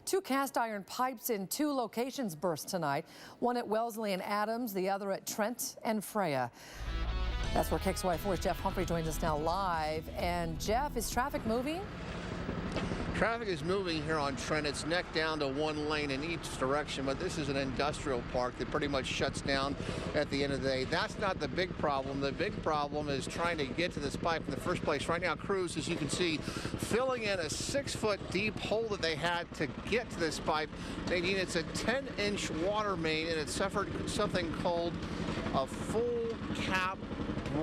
Two cast iron pipes in two locations burst tonight, one at Wellesley and Adams, the other at Trent and Freya. That's where KXLY4's Jeff Humphrey joins us now live. And Jeff, is traffic moving? Traffic is moving here on Trent. It's neck down to one lane in each direction, but this is an industrial park that pretty much shuts down at the end of the day. That's not the big problem. The big problem is trying to get to this pipe in the first place. Right now, crews, as you can see, filling in a 6-foot deep hole that they had to get to this pipe. It's a 10-inch water main, and it suffered something called a full cap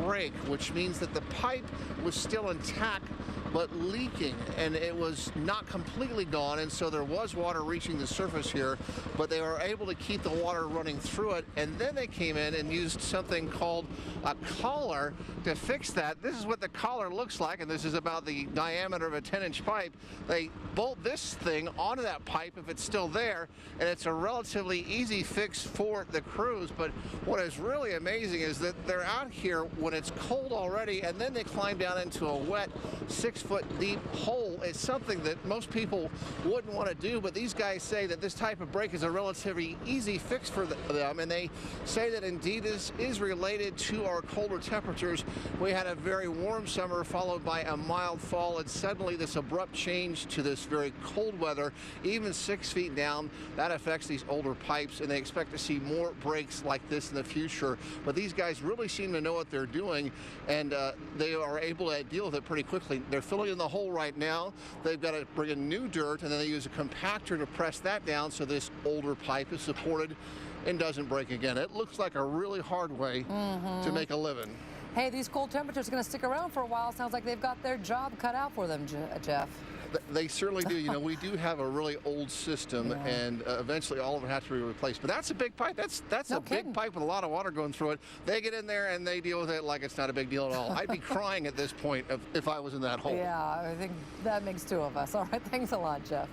break, which means that the pipe was still intact but leaking, and it was not completely gone, and so there was water reaching the surface here, but they were able to keep the water running through it, and then they came in and used something called a collar to fix that. This is what the collar looks like, and this is about the diameter of a 10-inch pipe. They bolt this thing onto that pipe if it's still there, and it's a relatively easy fix for the crews. But what is really amazing is that they're out here when it's cold already, and then they climb down into a wet 6-foot deep hole. It's something that most people wouldn't want to do, but these guys say that this type of break is a relatively easy fix for them, and they say that indeed this is related to our colder temperatures. We had a very warm summer followed by a mild fall, and suddenly this abrupt change to this very cold weather, even 6 feet down, that affects these older pipes, and they expect to see more breaks like this in the future. But these guys really seem to know what they're doing, and they are able to deal with it pretty quickly. They're filling in the hole right now. They've got to bring in new dirt, and then they use a compactor to press that down so this older pipe is supported and doesn't break again. It looks like a really hard way to make a living. Hey, these cold temperatures are going to stick around for a while. Sounds like they've got their job cut out for them, Jeff. They certainly do. You know, we do have a really old system, and eventually all of it has to be replaced. But that's a big pipe. That's No a kidding. big pipe with a lot of water going through it. They get in there and they deal with it like it's not a big deal at all. I'd be crying at this point if I was in that hole. Yeah, I think that makes two of us. All right, thanks a lot, Jeff.